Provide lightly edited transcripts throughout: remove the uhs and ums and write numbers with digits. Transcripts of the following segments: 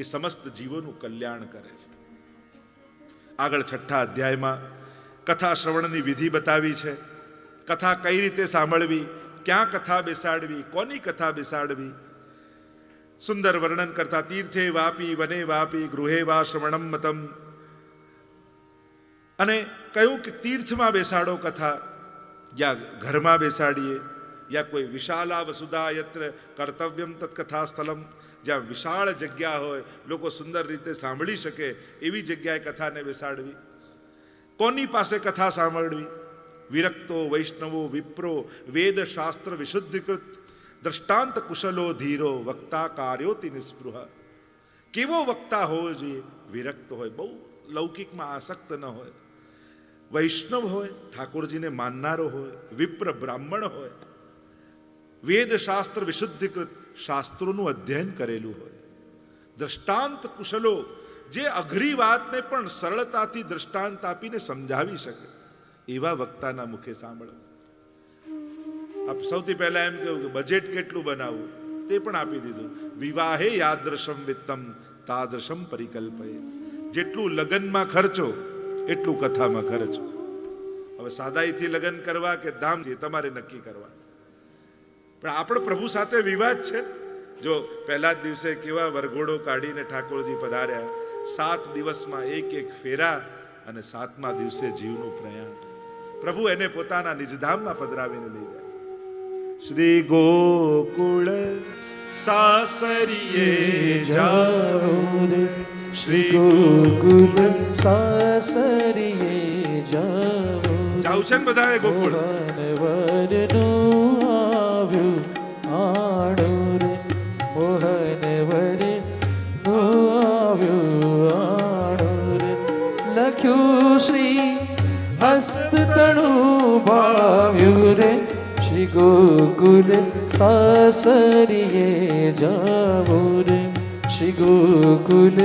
એ સમસ્ત જીવોનું કલ્યાણ કરે છે. આગળ 6થા અધ્યાયમાં કથા શ્રવણની વિધિ બતાવી છે. કથા કઈ રીતે સાંભળવી, ક્યાં કથા બેસાડવી, કોની કથા બેસાડવી, સુંદર વર્ણન કરતા તીર્થે વાપી વને વાપી ગૃહે વા શ્રવણમ મતમ. અને કયું કે તીર્થમાં બેસાડો કથા, યા ઘરમાં બેસાડીએ, યા કોઈ વિશાલા વસુધા યત્ર કર્તવ્યમ તત્કથા સ્થલમ, જ્યાં વિશાળ જગ્યા હોય, લોકો સુંદર રીતે સાંભળી શકે એવી જગ્યાએ કથાને બેસાડવી. કોની પાસે કથા સાંભળવી? વિરક્તો વૈષ્ણવો વિપ્રો વેદ શાસ્ત્ર વિશુદ્ધિકૃત દ્રષ્ટાંત કુશલો ધીરો વક્તા કાર્યોતિ નિસ્પૃહ. કેવો વક્તા હોવો જોઈએ? વિરક્ત હોય, બહુ લૌકિકમાં આસક્ત ન હોય, વૈષ્ણવ હોય, ઠાકોરજીને માનનારો હોય, વિપ્ર બ્રાહ્મણ હોય, વેદ શાસ્ત્ર વિશુદ્ધિકૃત શાસ્ત્રોનું અધ્યયન કરેલું હોય, દ્રષ્ટાંત કુશલો, જે અઘરી વાતને પણ સરળતાથી દ્રષ્ટાંત આપીને સમજાવી શકે એવા વક્તાના મુખે સાંભળો. આપ સૌથી પહેલા એમ કહ્યું કે બજેટ કેટલું બનાવવું તે પણ આપી દીધું. વિવાહે યાદૃશમ વિત્તમ તાદૃશમ પરિકલ્પય. જેટલું લગ્નમાં ખર્ચો એટલું કથામાં ખર્ચો. હવે સાદાઈથી લગ્ન કરવા કે ધામથી તમારે નક્કી કરવા. પણ આપણો પ્રભુ સાથે વિવાદ છે. જો પહેલા જ દિવસે કેવા વરઘોડો કાઢીને ઠાકોરજી પધાર્યા, 7 દિવસમાં એક ફેરા, અને 7મા દિવસે જીવનું પ્રયાણ. પ્રભુ એને પોતાના નિજધામમાં પધરાવીને લઈ જાય. શ્રી ગોકુળ સાસરિયે જાઓ રે, શ્રી ગોકુળ સાસરિયે જાઓ. જાઉં છે ને બધાએ ગોકુળ. વરનું આવ્યું આણું રે, મોહન વરનું આવ્યું આણું રે. લખ્યું શ્રી હસ્તતણું ભાવ્યું રે, શ્રી ગોકુલ સાસરિયે જાઓ રે, શ્રી ગોકુલ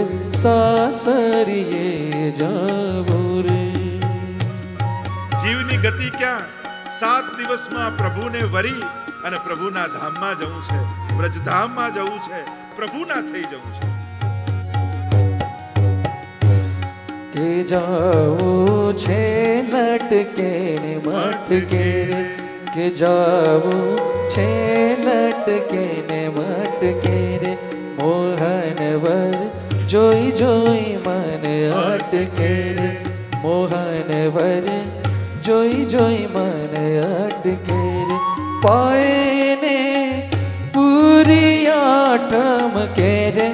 સાસરિયે જાઓ રે. જીવની ગતિ ક્યાં? 7 દિવસમાં પ્રભુને વરી અને પ્રભુના ધામમાં જવું છે, બ્રજધામમાં જવું છે, પ્રભુના થઈ જવું છે. કે જાવું છે લટકે ને મટકે રે, કે જાવું છે લટકે ને મટકે રે. મોહન વર જોઈ જોઈ મન અટકે રે, મોહન વર જોઈ જોઈ મન અટકે રે. પાયે ને પૂરી આઠમ કે રે,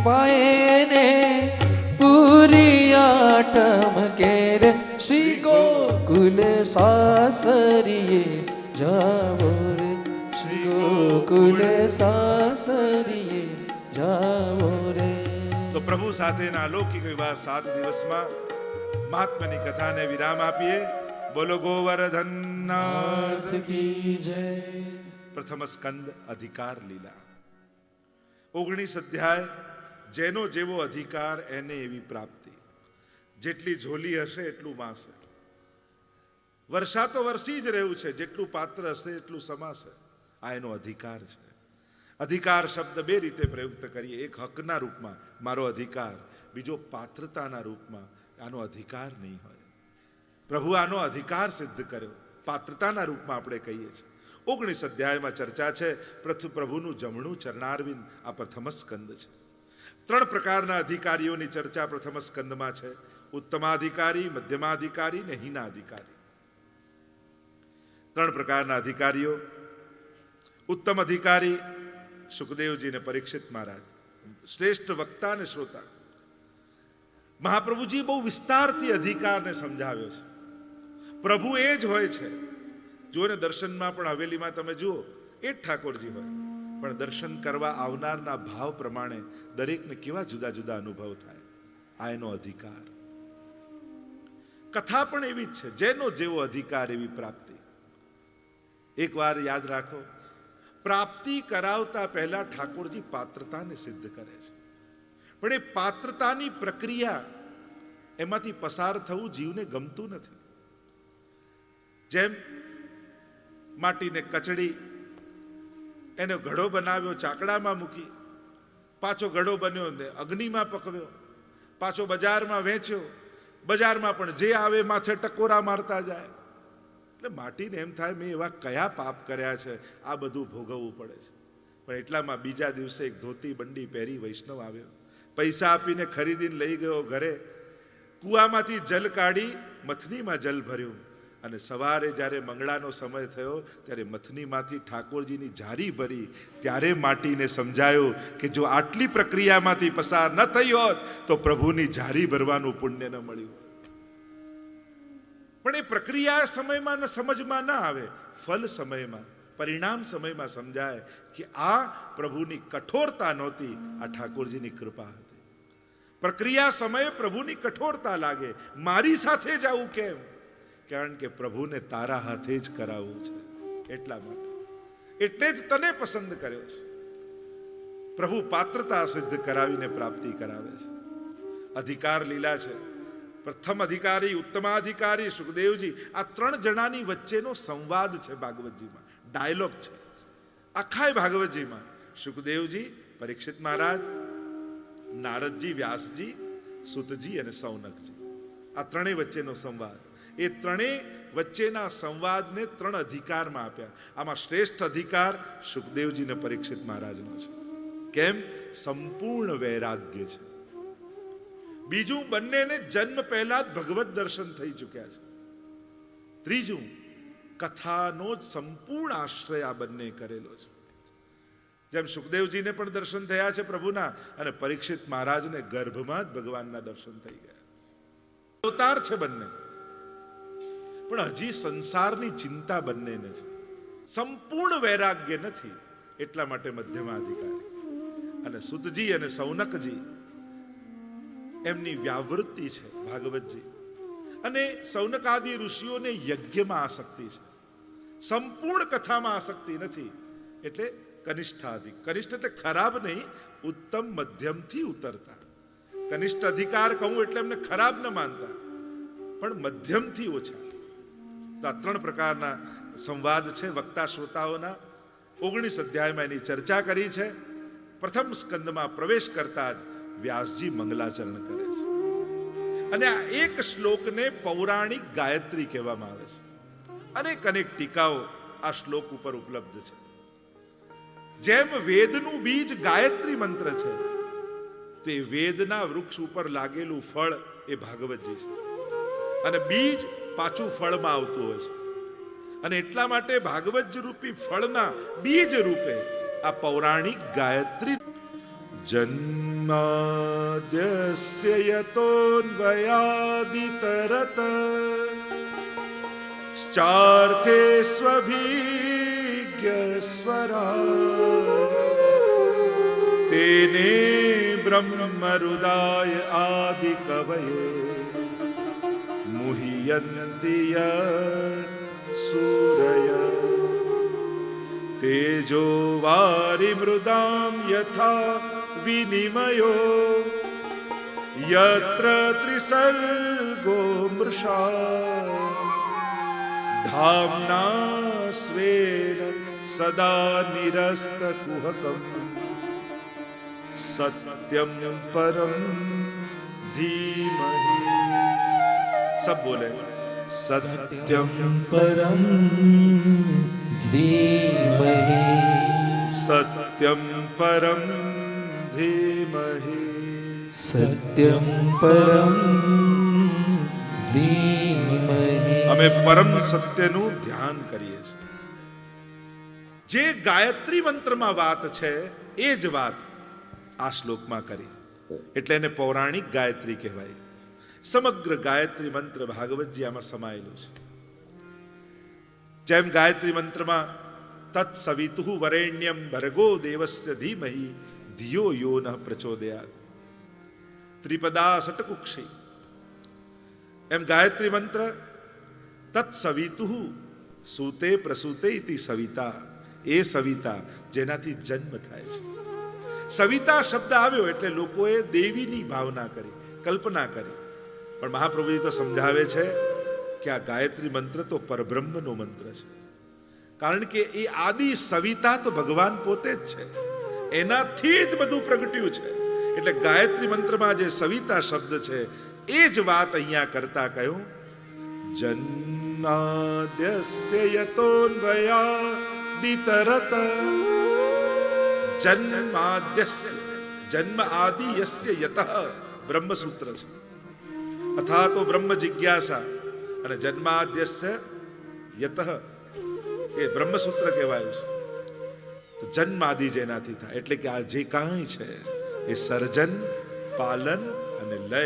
પાયે ને પૂરી આઠમ કે રે. શ્રી ગોકુલ સાસરિયે જાઓ રે, શ્રી ગોકુલ સાસરિયે જાઓ રે. તો પ્રભુ સાથેના અલૌકિક વિવાહ 7 દિવસમાં મહાત્માની કથાને વિરામ આપીએ. બોલો ગોવર્ધનનાથ કી જય. પ્રથમ સ્કંદ અધિકાર લીલા. 19 અધ્યાય. જેનો જેવો અધિકાર એને એવી પ્રાપ્તિ. જેટલી ઝોલી હશે એટલું માસે. વર્ષા તો વરસી જ રહ્યું છે, જેટલું પાત્ર હશે એટલું સમાશે. આ એનો અધિકાર છે. અધિકાર શબ્દ 2 રીતે પ્રયુક્ત કરીએ. એક હકના રૂપમાં મારો અધિકાર, બીજો પાત્રતાના રૂપમાં આનો અધિકાર નહીં હોય. પ્રભુ આનો અધિકાર સિદ્ધ કર્યો, પાત્રતાના રૂપમાં આપણે કહીએ છીએ. 19 અધ્યાયમાં ચર્ચા છે. પ્રભુનું જમણું ચરણારવિંદ આ પ્રથમ સ્કંદ છે. 3 પ્રકારના અધિકારીઓની ચર્ચા પ્રથમ સ્કંદમાં છે. ઉત્તમાધિકારી, મધ્યમાધિકારી ને હીનાધિકારી. 3 પ્રકારના અધિકારીઓ. ઉત્તમ અધિકારી સુખદેવજી ને પરીક્ષિત મહારાજ, શ્રેષ્ઠ વક્તા અને શ્રોતા. મહાપ્રભુજી બહુ વિસ્તારથી અધિકારને સમજાવ્યો છે. પ્રભુ એ જ હોય છે. જો ને દર્શનમાં પણ હવેલીમાં તમે જુઓ એ જ ઠાકોરજી હોય, પણ દર્શન કરવા આવનારના ભાવ પ્રમાણે દરેકને કેવા જુદા જુદા અનુભવ થાય. આ એનો અધિકાર. કથા પણ એવી જ છે. જેનો જેવો અધિકાર એવી પ્રાપ્તિ. એક વાર યાદ રાખો, પ્રાપ્તિ કરાવતા પહેલા ઠાકોરજી પાત્રતાને સિદ્ધ કરે છે. પણ એ પાત્રતાની પ્રક્રિયા, એમાંથી પસાર થવું જીવને ગમતું નથી. જેમ માટીને કચડી, એને ઘડો બનાવ્યો, ચાકડામાં મૂકી, પાછો ઘડો બન્યો ને અગ્નિમાં પકવ્યો, પાછો બજારમાં વેચ્યો, બજારમાં પણ જે આવે માથે ટકોરા મારતા જાય. એટલે માટીને એમ થાય મેં એવા કયા પાપ કર્યા છે, આ બધું ભોગવવું પડે છે. પણ એટલામાં બીજા દિવસે એક ધોતી બંડી પહેરી વૈષ્ણવ આવ્યો, પૈસા આપીને ખરીદીને લઈ ગયો ઘરે. કૂવામાંથી જલ કાઢી મથનીમાં જલ ભર્યું અને સવારે જ્યારે મંગળાનો સમય થયો ત્યારે મથનીમાંથી ઠાકોરજીની જારી ભરી. ત્યારે માટીને સમજાયો કે જો આટલી પ્રક્રિયામાંથી પસાર ન થઈ હોત તો પ્રભુની જારી ભરવાનું પુણ્ય ન મળ્યું. પણ એ પ્રક્રિયા સમયમાં સમજમાં ના આવે, ફલ સમયમાં, પરિણામ સમયમાં સમજાય કે આ પ્રભુની કઠોરતા નહોતી, આ ઠાકોરજીની કૃપા હતી. પ્રક્રિયા સમયે પ્રભુની કઠોરતા લાગે, મારી સાથે જ આવું કેમ? કારણ કે પ્રભુને તારા હાથે જ કરાવવું છે, એટલા માટે. એટલે જ તને પસંદ કર્યો છે. પ્રભુ પાત્રતા સિદ્ધ કરાવીને પ્રાપ્તિ કરાવે છે. અધિકાર લીલા છે. પ્રથમ અધિકારી, ઉત્તમાધિકારી સુખદેવજી, આ 3 જણાની વચ્ચેનો સંવાદ છે ભાગવતજીમાં, ડાયલોગ છે આખા ભાગવતજીમાં. સુખદેવજી, પરીક્ષિત મહારાજ, નારદજી, વ્યાસજી, સુતજી અને સૌનકજી, આ 3 વચ્ચેનો સંવાદ. એ 3 વચ્ચેના સંવાદને 3 અધિકારમાં આપ્યા. આમાં શ્રેષ્ઠ અધિકાર સુખદેવજી અને પરીક્ષિત મહારાજનો છે. કેમ? સંપૂર્ણ વૈરાગ્ય છે. બીજું, બંનેને જન્મ પહેલા જ ભગવત દર્શન થઈ ચૂક્યા છે. ત્રીજું, કથાનો જ સંપૂર્ણ આશ્રય આ બંને કરેલો છે. જેમ સુખદેવજીને પણ દર્શન થયા છે પ્રભુના, અને પરીક્ષિત મહારાજને ગર્ભમાં જ ભગવાનના દર્શન થઈ ગયા. અવતાર છે બંને, પણ હજી સંસારની ચિંતા બંનેને છે. સંપૂર્ણ વૈરાગ્ય નથી, એટલા માટે મધ્યમાધિકારી. અને સુતજી અને સૌનકજી, એમની વ્યાવૃત્તિ છે ભાગવતજી. અને સૌનકાદિ ઋષિઓને યજ્ઞમાં આસક્તિ છે, સંપૂર્ણ કથામાં આસક્તિ નથી. એટલે કનિષ્ઠાધિક, કનિષ્ઠ એટલે ખરાબ નહીં, ઉત્તમ મધ્યમથી ઉતરતા. કનિષ્ઠ અધિકાર કહું એટલે એમને ખરાબ ન માનતા, પણ મધ્યમથી ઓછા. તો આ 3 પ્રકારના સંવાદ છે વક્તા શ્રોતાઓના. 19 અધ્યાયમાં એની ચર્ચા કરી છે. પ્રથમ સ્કંદમાં પ્રવેશ કરતા જ વ્યાસજી મંગલાચરણ કરે છે. અને આ એક શ્લોકને પૌરાણિક ગાયત્રી કહેવામાં આવે છે. અનેક ટીકાઓ આ શ્લોક ઉપર ઉપલબ્ધ છે. જેમ વેદનું બીજ ગાયત્રી મંત્ર છે, તો એ વેદના વૃક્ષ ઉપર લાગેલું ફળ એ ભાગવતજી છે. અને બીજ પાછું ફળમાં આવતું હોય છે. અને એટલા માટે ભાગવત રૂપી ફળના બીજ રૂપે આ પૌરાણિક ગાયત્રી. જન્માદ્યસ્ય યતોન્વયાદિતરત ચાર્થે સ્વભિજ્ઞ સ્વરા તેને બ્રહ્મરુદાય આદિ કવયે મુહ્યન્તિ સૂરય તેજો વારી મૃદામ યથા વિનિમયો યત્ર ત્રિસર્ગો મૃષા ધામ્ના સ્વેન સદા નિરસ્ત કુહકમ સત્યમ પરમ ધીમહિ. सब बोले सत्यम परम धीमहि. सत्यम परम धीमहि. सत्यम परम धीमहि. અમે પરમ સત્યનું ધ્યાન કરીએ છીએ. જે ગાયત્રી મંત્રમાં વાત છે એ જ વાત આ શ્લોકમાં કરી, એટલે એને પૌરાણિક ગાયત્રી કહેવાય. સમગ્ર ગાયત્રી મંત્ર ભાગવતજી આમાં સમાયેલું છે. જેમ ગાયત્રી મંત્રમાં તત્ સવિતુઃ વરેણ્યમ ભર્ગો દેવસ્ય ધીમહિ ધિયો યો નઃ પ્રચોદયાત ત્રિપદા ષટકુક્ષી. એમ ગાયત્રી મંત્ર તત્ સવિતુઃ સૂતે પ્રસૂતે ઇતિ સવિતા, એ સવિતા જેનાથી જન્મ થાય છે. સવિતા શબ્દ આવ્યો એટલે લોકોએ દેવીની ભાવના કરી, કલ્પના કરી. પણ મહાપ્રભુજી તો સમજાવે છે કે આ ગાયત્રી મંત્ર તો પરબ્રહ્મનો મંત્ર છે. કારણ કે એ આદિ સવિતા તો ભગવાન પોતે જ છે. એનાથી જ બધું પ્રગટ્યું છે. એટલે ગાયત્રી મંત્રમાં જે સવિતા શબ્દ છે એ જ વાત અહીંયા કરતા કહ્યું, જન્માદ્યસ્ય યતોન્વયાદિતરત, જન્માદ્યસ્ય, જન્મ આદિ યસ્ય યતઃ બ્રહ્મસૂત્ર છે, અથા તો બ્રહ્મ જિજ્ઞાસા, અને જન્માદ્યસ્ય યતઃ એ બ્રહ્મસૂત્ર કહેવાયું છે. તો જન્મ આદિ જેનાથી થાય, એટલે કે આ જે કાંઈ છે એ સર્જન, પાલન અને લય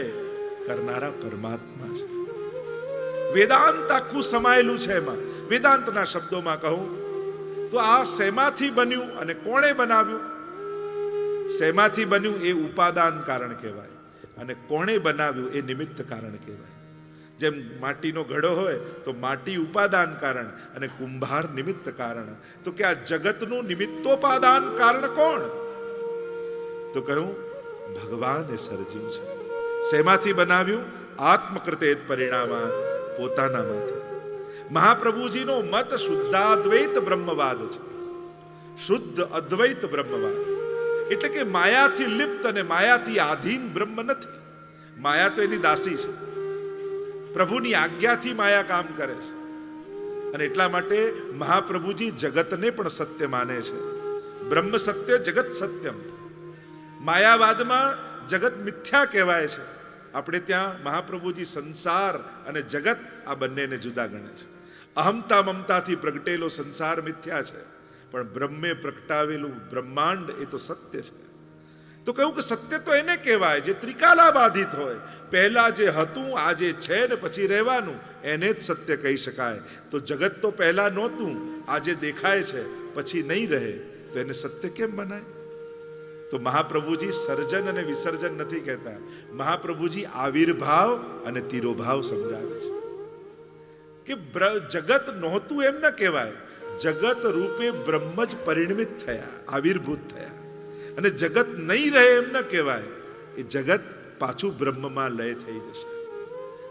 કરનારા પરમાત્મા છે. વેદાંત આખું સમાયેલું છે એમાં. વેદાંતના શબ્દોમાં કહું તો આ શેમાંથી બન્યું અને કોણે બનાવ્યું? શેમાંથી બન્યું એ ઉપાદાન કારણ કહેવાય, અને કોણે બનાવ્યું એ નિમિત્ત કારણ કહેવાય. જેમ માટીનો ઘડો હોય તો માટી ઉપાદાન કારણ અને કુંભાર નિમિત્ત કારણ. તો કે આ જગતનું નિમિત્તોપાદાન કારણ કોણ? તો કહ્યું ભગવાને સર્જ્યું છે. શેમાંથી બનાવ્યું? આત્મકૃતે પરિણામા, પોતાનામાંથી. મહાપ્રભુજીનો મત શુદ્ધાદ્વૈત બ્રહ્મવાદ છે. શુદ્ધ અદ્વૈત બ્રહ્મવાદ એટલે કે માયાથી લિપ્ત અને માયાથી આધીન બ્રહ્મ નથી. માયા તો એની દાસી છે. પ્રભુની આજ્ઞાથી માયા કામ કરે છે. અને એટલા માટે મહાપ્રભુજી જગતને પણ સત્ય માને છે. બ્રહ્મ સત્ય, જગત સત્યમ. માયાવાદમાં જગત મિથ્યા કહેવાય છે. આપણે ત્યાં મહાપ્રભુજી સંસાર અને જગત આ બંનેને જુદા ગણે છે. અહમતા મમતાથી પ્રગટેલો સંસાર મિથ્યા છે, પણ બ્રહ્મે પ્રગટાવેલું બ્રહ્માંડ એ તો સત્ય છે. તો કહ્યું કે સત્ય તો એને કહેવાય જે ત્રિકાલાબાધિત હોય. પહેલા જે હતું, આજે છે ને પછી રહેવાનું, એને જ સત્ય કહી શકાય. તો જગત તો પહેલા નહોતું, આજે દેખાય છે, પછી નહીં રહે, તો એને સત્ય કેમ બનાય? તો મહાપ્રભુજી સર્જન અને વિસર્જન નથી કહેતા. મહાપ્રભુજી આવિર્ભાવ અને તિરોભાવ સમજાવે છે કે જગત નહોતું એમ ન કહેવાય. જગત રૂપે બ્રહ્મ જ પરિણમિત થયા, આવિર્ભૂત થયા. અને જગત નહીં રહે એમ ન કહેવાય. એ જગત પાછું બ્રહ્મમાં લય થઈ જશે.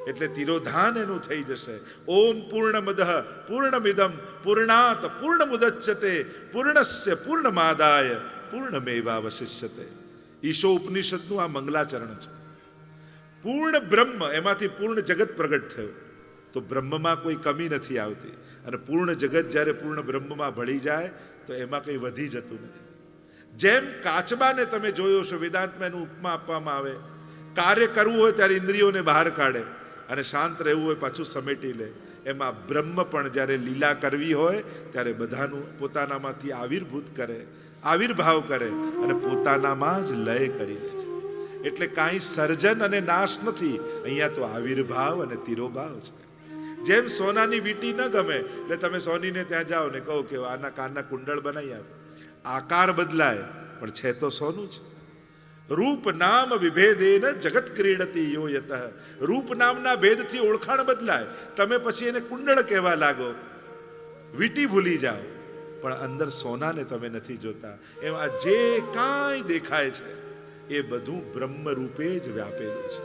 એટલે તિરોધાન એનું થઈ જશે. ઓમ પૂર્ણમદઃ પૂર્ણમિદં પૂર્ણાત પૂર્ણમુદચ્યતે પૂર્ણસ્ય પૂર્ણમાદાય પૂર્ણમેવાવશિષ્યતે. ઈશો ઉપનિષદનું આ મંગલાચરણ છે. પૂર્ણ બ્રહ્મ, એમાંથી પૂર્ણ જગત પ્રગટ થયું. તો બ્રહ્મમાં કોઈ કમી નથી આવતી. અને પૂર્ણ જગત જ્યારે પૂર્ણ બ્રહ્મમાં ભળી જાય તો એમાં કંઈ વધી જતું નથી. જેમ કાચબાને તમે જોયો છો, વેદાંતમાં એનું ઉપમા આપવામાં આવે. કાર્ય કરવું હોય ત્યારે ઇન્દ્રિયોને બહાર કાઢે અને શાંત રહેવું હોય પાછું સમેટી લે. એમાં બ્રહ્મ પણ જ્યારે લીલા કરવી હોય ત્યારે બધાનું પોતાનામાંથી આવિર્ભૂત કરે, આવિર્ભાવ કરે અને પોતાનામાં જ લય કરી લે છે. એટલે કાંઈ સર્જન અને નાશ નથી, અહીંયા તો આવિર્ભાવ અને તિરોભાવ છે. જેમ સોનાની વીંટી ન ગમે એટલે તમે સોનીને ત્યાં જાઓ ને કહો કે આના કાનના કુંડળ બનાવી આપો. આકાર બદલાય પણ છે તો સોનું છે. રૂપ નામ વિભેદેન જગત ક્રીડતી યો યતઃ. રૂપ નામના ભેદથી ઓળખાણ બદલાય. તમે પછી એને કુંડળ કહેવા લાગો, વીંટી ભૂલી જાઓ, પણ અંદર સોનાને તમે નથી જોતા. એમ આ જે કાંઈ દેખાય છે એ બધું બ્રહ્મ રૂપે જ વ્યાપેલું છે.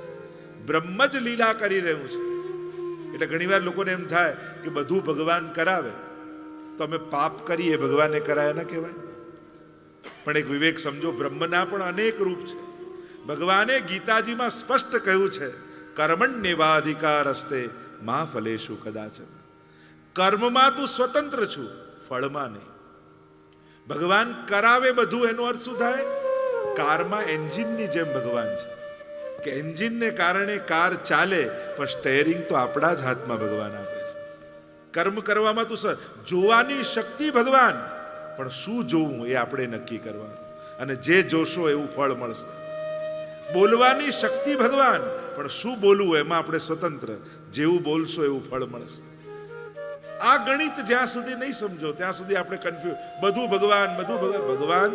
બ્રહ્મ જ લીલા કરી રહ્યું છે. એટલે ઘણીવાર લોકોને એમ થાય કે બધું ભગવાન કરાવે તો અમે પાપ કરીએ, ભગવાને કરાય ન કહેવાય. પણ એક વિવેક સમજો, બ્રહ્મના પણ અનેક રૂપ છે. ભગવાને ગીતાજીમાં સ્પષ્ટ કહ્યું છે, કર્મણ્યેવાધિકાર હસ્તે મા ફલેષુ કદાચ. કર્મમાં તું સ્વતંત્ર છું, ફળમાં નહીં. ભગવાન કરાવે બધું, એનો અર્થ શું થાય? કારમાં એન્જિનની જેમ ભગવાન છે કે એન્જિનને કારણે કાર ચાલે, પણ સ્ટેરિંગ તો આપણા જ હાથમાં ભગવાન આપે છે. કર્મ કરવામાં તું જોવાની શક્તિ ભગવાન, પણ શું જોવું એ આપણે નક્કી કરવાનું. અને જે જોશો એવું ફળ મળશે. બોલવાની શક્તિ ભગવાન, પણ શું બોલવું એમાં આપણે સ્વતંત્ર. જેવું બોલશો એવું ફળ મળશે. આ ગણિત જ્યાં સુધી નહીં સમજો ત્યાં સુધી આપણે કન્ફ્યુઝ. બધું ભગવાન, બધું ભગવાન. ભગવાન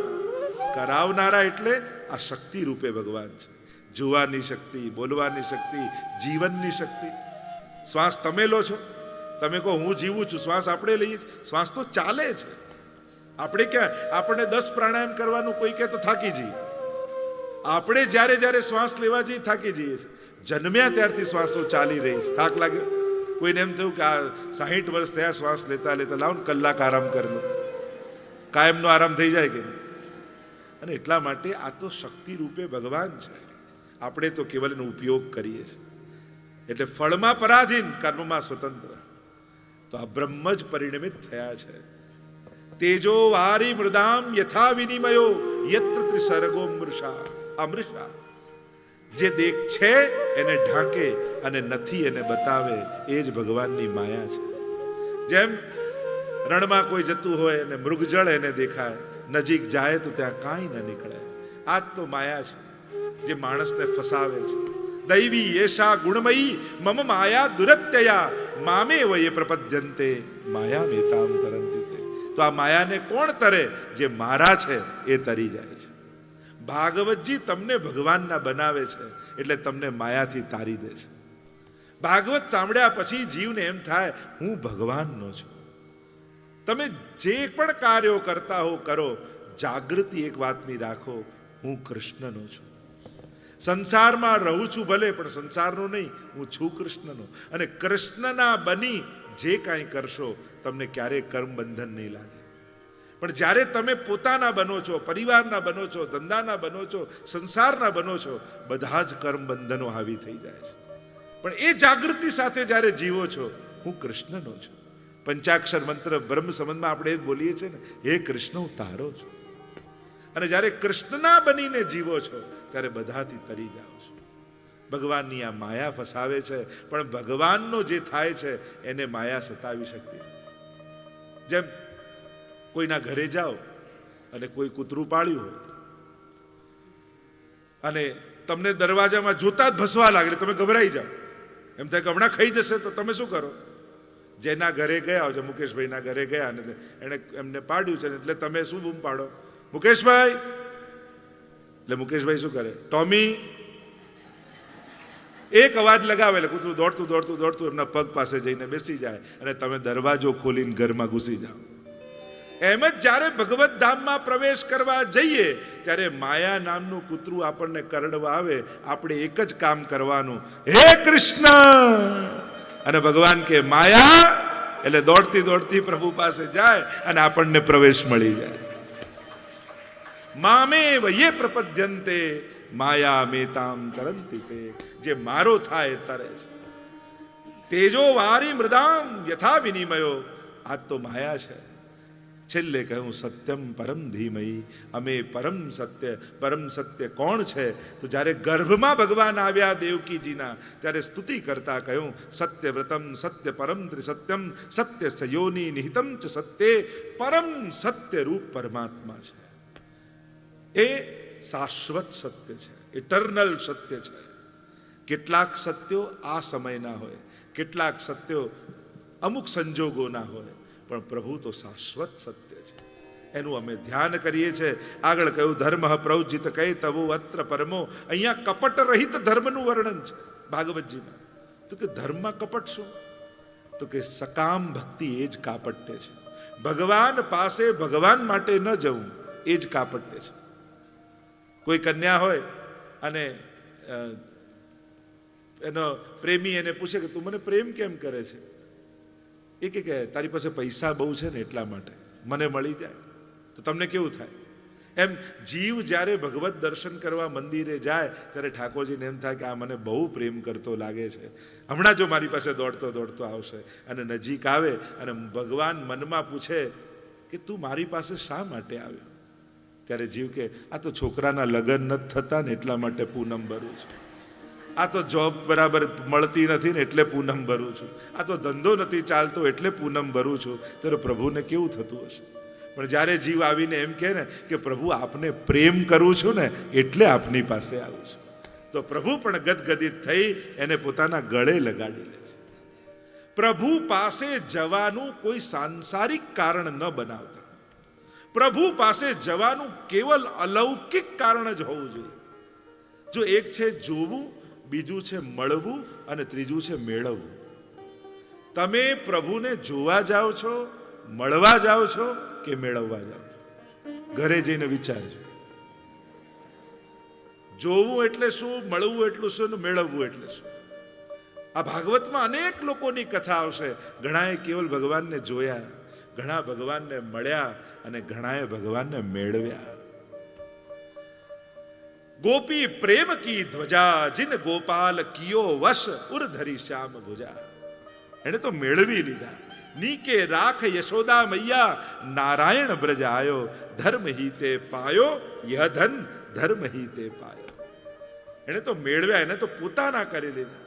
કરાવનારા એટલે આ શક્તિ રૂપે ભગવાન છે. જોવાની શક્તિ, બોલવાની શક્તિ, જીવનની શક્તિ. શ્વાસ તમે લો છો, તમે કહો હું જીવું છું, શ્વાસ આપણે લઈએ છીએ. શ્વાસ તો ચાલે છે. આપણે ક્યાં, આપણે 10 પ્રાણાયામ કરવાનું કોઈ કહે તો થાકી જઈએ. આપણે જ્યારે જ્યારે શ્વાસ લેવા જઈએ થાકી જઈએ છીએ. જન્મ્યા ત્યારથી શ્વાસો ચાલી રહી છે. થાક લાગ્યો? કોઈને એમ થયું કે આ 60 વર્ષ થયા શ્વાસ લેતા લેતા, લાવો ને કલાક આરામ કરી લો, કાયમનો આરામ થઈ જાય કે નહીં? અને એટલા માટે આ તો શક્તિ રૂપે ભગવાન છે, આપણે તો કેવલ એનો ઉપયોગ કરીએ છીએ. એટલે ફળમાં પરાધીન, કર્મમાં સ્વતંત્ર. તો આ બ્રહ્મ જ પરિણમિત થયા છે. તેજો વારી મૃદામ યથા વિનિમયો યત્ર ત્રિસર્ગો અમૃષા. જે દેખ છે એને ઢાંકે અને નથી એને બતાવે, એ જ ભગવાનની માયા છે. જેમ રણમાં કોઈ જતું હોય અને મૃગજળ એને દેખાય, નજીક જાય તો ત્યાં કાંઈ ન નીકળે. આ જ તો માયા છે જે માણસને ફસાવે છે. દૈવી એશા ગુણમયી મમ માયા દુરત્યયા મામે વયે પ્રપદ્યંતે માયા મેતામ તરંતિ તે. તો આ માયાને કોણ તરે? જે મારા છે એ તરી જાય છે. ભાગવતજી તમને ભગવાનના બનાવે છે એટલે તમને માયાથી તારી દે છે. ભાગવત સાંભળ્યા પછી જીવને એમ થાય હું ભગવાનનો છું. તમે જે પણ કાર્યો કરતા હો કરો, જાગૃતિ એક વાતની રાખો, હું કૃષ્ણનો છું. સંસારમાં રહું છું ભલે, પણ સંસારનો નહીં, હું છું કૃષ્ણનો. અને કૃષ્ણના બની જે કાંઈ કરશો તમને ક્યારેય કર્મ બંધન નહીં લાગે. પણ જ્યારે તમે પોતાના બનો છો, પરિવારના બનો છો, ધંધાના બનો છો, સંસારના બનો છો, બધા જ કર્મ બંધનો હાવી થઈ જાય છે. પણ એ જાગૃતિ સાથે જ્યારે જીવો છો, હું કૃષ્ણનો છું. પંચાક્ષર મંત્ર બ્રહ્મ સંબંધમાં આપણે એ બોલીએ છીએ ને, હે કૃષ્ણ હું તારો છું. અને જ્યારે કૃષ્ણના બનીને જીવો છો ત્યારે બધાથી તરી જાઓ છો. ભગવાનની આ માયા ફસાવે છે, પણ ભગવાનનો જે થાય છે એને માયા સતાવી શકતી. જેમ કોઈના ઘરે જાઓ અને કોઈ કૂતરું પાળ્યું હોય અને તમને દરવાજામાં જોતા જ ભસવા લાગે, તમે ગભરાઈ જાઓ, એમ થાય કે હમણાં ખાઈ જશે. તો તમે શું કરો? જેના ઘરે ગયા હોય, મુકેશભાઈના ઘરે ગયા અને એને એમને પાડ્યું છે એટલે તમે શું બૂમ પાડો? મુકેશભાઈ. એટલે મુકેશભાઈ શું કરે? ટોમી. એક અવાજ લગાવે એટલે કૂતરું દોડતું દોડતું દોડતું એમના પગ પાસે જઈને બેસી જાય અને તમે દરવાજો ખોલીને ઘરમાં ઘૂસી જાઓ. એમ જ જ્યારે ભગવત ધામમાં પ્રવેશ કરવા જઈએ ત્યારે માયા નામનું કૂતરું આપણને કરડવા આવે, આપણે એક જ કામ કરવાનું, હે કૃષ્ણ. અને ભગવાન કે માયા, એટલે દોડતી દોડતી પ્રભુ પાસે જાય અને આપણને પ્રવેશ મળી જાય. મામે વયે પ્રપદ્યંતે માયા મેતામ તરંતિ તે. જે મારો થાય તરે છે. તેજો વારી મૃદામ યથા વિનિમયો. આ તો માયા છે. છેલ્લે કહ્યું સત્યમ પરમ ધીમહી. અમે પરમ સત્ય કોણ છે? તો જ્યારે ગર્ભમાં ભગવાન આવ્યા દેવકીજીના, ત્યારે સ્તુતિ કરતા કહ્યું સત્યવ્રતમ સત્ય પરમ ત્રિસત્યમ સત્ય સયોની નિહિતમ ચ સત્ય. પરમ સત્ય રૂપ પરમાત્મા છે. એ શાશ્વત સત્ય છે, ઇટરનલ સત્ય છે. કેટલાક સત્યો આ સમયના હોય, કેટલાક સત્યો અમુક સંજોગોના હોય, પણ પ્રભુ તો શાશ્વત સત્ય છે. એનું અમે ધ્યાન કરીએ છીએ. આગળ કહ્યું ધર્મ પ્રવજિત કહે તવો અત્ર પરમો. અહીંયા કપટ રહિત ધર્મનું વર્ણન છે ભાગવતજીમાં. તો કે ધર્મમાં કપટ શું? તો કે સકામ ભક્તિ એ જ કાપટ્ય છે. ભગવાન પાસે ભગવાન માટે ન જવું એ જ કાપટ્ય છે. કોઈ કન્યા હોય અને એનો પ્રેમી એને પૂછે કે તું મને પ્રેમ કેમ કરે છે? એ કે તારી પાસે પૈસા બહુ છે ને એટલા માટે, મને મળી જાય. તો તમને કેવું થાય? એમ જીવ જ્યારે ભગવત દર્શન કરવા મંદિરે જાય ત્યારે ઠાકોરજીને એમ થાય કે આ મને બહુ પ્રેમ કરતો લાગે છે, હમણાં જો મારી પાસે દોડતો દોડતો આવશે. અને નજીક આવે અને ભગવાન મનમાં પૂછે કે તું મારી પાસે શા માટે આવ્યો? ત્યારે જીવ કે આ તો છોકરાના લગ્ન નથી થતા ને એટલા માટે પૂનમ ભરું છું. આ તો જોબ બરાબર મળતી નથી ને એટલે પૂનમ ભરું છું. આ તો ધંધો નથી ચાલતો એટલે પૂનમ ભરું છું. ત્યારે પ્રભુને કેવું થતું હશે? પણ જ્યારે જીવ આવીને એમ કહે ને કે પ્રભુ આપને પ્રેમ કરું છું ને એટલે આપની પાસે આવું છું, તો પ્રભુ પણ ગદગદિત થઈ એને પોતાના ગળે લગાડી લે છે. પ્રભુ પાસે જવાનું કોઈ સાંસારિક કારણ ન બનાવતા. પ્રભુ પાસે જવાનું કેવલ અલૌકિક કારણ જ હોવું જોઈએ. જો એક છે જોવું, બીજું છે મળવું અને ત્રીજું છે મેળવવું. તમે પ્રભુને જોવા જાઓ છો, મળવા જાઓ છો કે મેળવવા જાઓ છો? ઘરે જઈને વિચારજો. જોવું એટલે શું, મળવું એટલું શું, મેળવવું એટલે શું? આ ભાગવતમાં અનેક લોકોની કથા આવશે. ઘણાએ કેવલ ભગવાનને જોયા, ઘણા ભગવાનને મળ્યા અને ઘણાએ ભગવાનને મેળવ્યા. ગોપી પ્રેમ કી ધ્વજા જિન ગોપાલ કિયો વશ ઉર્ધરી શ્યામ ભુજા. એને તો મેળવી લીધા. નીકે રાખ યશોદા મૈયા નારાયણ બ્રજ આયો ધર્મ હિતે પાયો યહ ધન ધર્મ હિતે પાયો. એને તો મેળવ્યા, એને તો પોતાના કરી લીધા.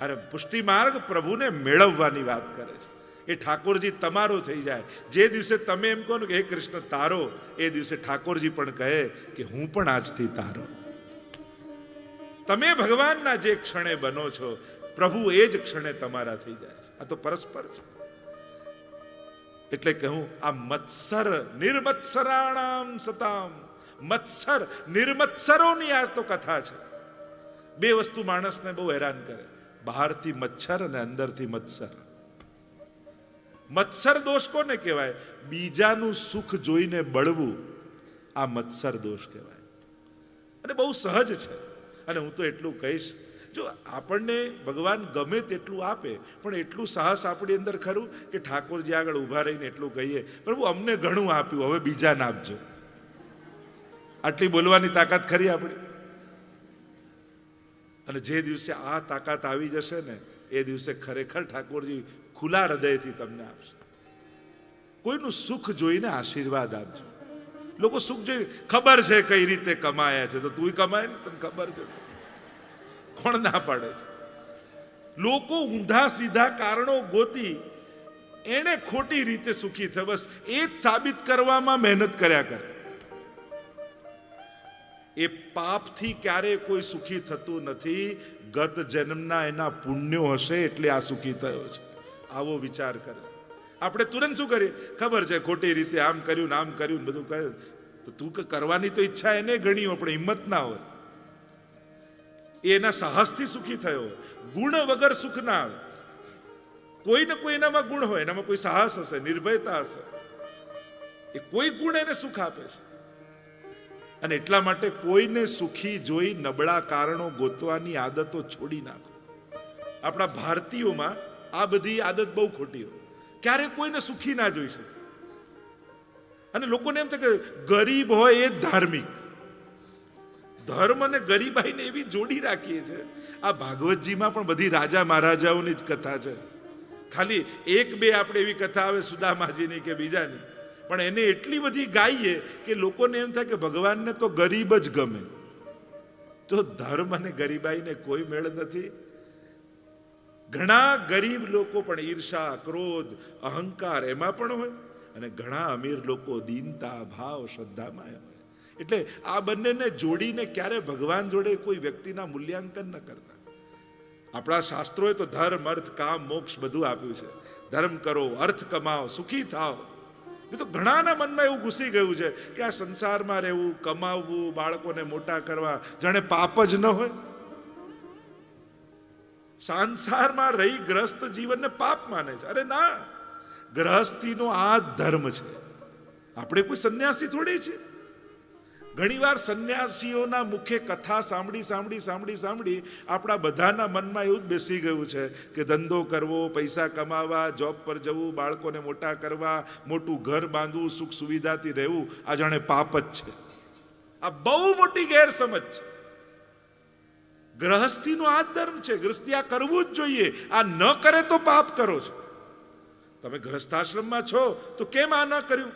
અરે પુષ્ટિ માર્ગ પ્રભુને મેળવવાની વાત કરે છે. એ ઠાકોરજી તમારો થઈ જાય. જે દિવસે તમે એમ કહો કે હે કૃષ્ણ તારો, એ દિવસે ઠાકોરજી પણ કહે કે હું પણ આજથી તારો. તમે ભગવાનના જે ક્ષણે બનો છો, પ્રભુ એ જ ક્ષણે તમારા થઈ જાય છે. આ તો પરસ્પર છે. એટલે કહું, આ મત્સર નિર્મત્સરાણામ સતામ, મત્સર નિર્મત્સરોની આ તો કથા છે. બે વસ્તુ માણસને બહુ હેરાન કરે, બહારથી મચ્છર અને અંદરથી મત્સર. મત્સર દોષ કોને કહેવાય? બીજાનું સુખ જોઈને બળવું, આ મત્સર દોષ કહેવાય. અને બહુ સહજ છે. અને હું તો એટલું કહીશ, જો આપણને ભગવાન ગમે તેટલું આપે, પણ એટલું સાહસ આપણી અંદર ખરું કે ઠાકોરજી આગળ ઊભા રહીને એટલું કહીએ, પ્રભુ અમને ઘણું આપ્યું, હવે બીજાને આપજો. આટલી બોલવાની તાકાત ખરી આપણી? અને જે દિવસે આ તાકાત આવી જશે ને, એ દિવસે ખરેખર ઠાકોરજી ખુલ્લા હૃદયથી તમને આપશે. કોઈનું સુખ જોઈને આશીર્વાદ આપજો. લોકો સુખ જોઈ, ખબર છે કઈ રીતે કમાયા છે, તો તું કમાય ને, તને ખબર છે. કોણ ના પાડે છે? લોકો ઊંધા સીધા કારણો ગોતી એને ખોટી રીતે સુખી થયો, બસ એ જ સાબિત કરવામાં મહેનત કર્યા કરે. એ પાપથી ક્યારે કોઈ સુખી થતું નથી. ગત જન્મના એના પુણ્યો હશે એટલે આ સુખી થયો છે, આવો વિચાર કરે. આપણે તુરંત શું કરીએ? ખબર છે ખોટી રીતે આમ કર્યું ને આમ કર્યું બધું કર્યું, તો તું કરવાની તો ઈચ્છા એને ઘણી હોય, પણ હિંમત ના હોય. એના સાહસથી સુખી થયો. ગુણ વગર સુખ ના આવે. કોઈ ને કોઈ એનામાં ગુણ હોય, એનામાં કોઈ સાહસ હશે, નિર્ભયતા હશે, એ કોઈ ગુણ એને સુખ આપે છે. અને એટલા માટે કોઈને સુખી જોઈ નબળા કારણો ગોતવાની આદતો છોડી નાખો. આપણા ભારતીયોમાં આ બધી આદત બહુ ખોટી હોય. ક્યારે કોઈને સુખી ના જોઈ શકે. અને લોકોને એમ થાય કે ગરીબ હોય એ જ ધાર્મિક. ધર્મ અને ગરીબાઈને એવી જોડી રાખીએ છે. આ ભાગવતજીમાં પણ બધી રાજા મહારાજાઓની જ કથા છે. ખાલી એક બે આપણે એવી કથા આવે સુદામાજીની કે બીજાની, પણ એને એટલી બધી ગાઈએ કે લોકોને એમ થાય કે ભગવાનને તો ગરીબ જ ગમે. તો ધર્મ અને ગરીબાઈને કોઈ મેળ નથી. ઘણા ગરીબ લોકો પણ ઈર્ષા, ક્રોધ, અહંકાર એમાં પણ હોય, અને ઘણા અમીર લોકો દીનતા, ભાવ, શ્રદ્ધામાં હોય. એટલે આ બંનેને જોડીને ક્યારે ભગવાન જોડે કોઈ વ્યક્તિના મૂલ્યાંકન ન કરતા. આપણા શાસ્ત્રોએ તો ધર્મ, અર્થ, કામ, મોક્ષ બધું આપ્યું છે. ધર્મ કરો, અર્થ કમાઓ, સુખી થાઓ. એ તો ઘણાના મનમાં એવું ઘૂસી ગયું છે કે આ સંસારમાં રહેવું, કમાવવું, બાળકોને મોટા કરવા જાણે પાપ જ ન હોય. સંસારમાં રહી ગ્રસ્ત જીવનને પાપ માને છે. અરે ના, ગ્રહસ્થીનો આ જ ધર્મ છે. આપણે કોઈ સંન્યાસી થોડી છે. ઘણીવાર સંન્યાસીઓના મુખે કથા સાંભળી આપણા બધાના મનમાં એવું જ બેસી ગયું છે કે ધંધો કરવો, પૈસા કમાવા, જોબ પર જવું, બાળકોને મોટા કરવા, મોટું ઘર બાંધવું, સુખ સુવિધાથી રહેવું આ જાણે પાપ જ છે. આ બહુ મોટી ગેરસમજ છે. ગ્રહસ્થીનો આ ધર્મ છે. ગૃહસ્થી આ કરવું જ જોઈએ. આ ન કરે તો પાપ કરો છો. તમે ગ્રહસ્થાશ્રમમાં છો તો કેમ આ ન કર્યું?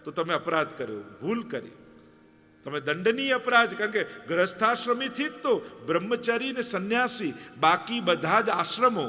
તો તમે અપરાધ કર્યો, ભૂલ કરી. તમે દંડનીય અપરાધ. કારણ કે ગ્રહસ્થાશ્રમીથી જ તો બ્રહ્મચારી ને સંન્યાસી, બાકી બધા જ આશ્રમો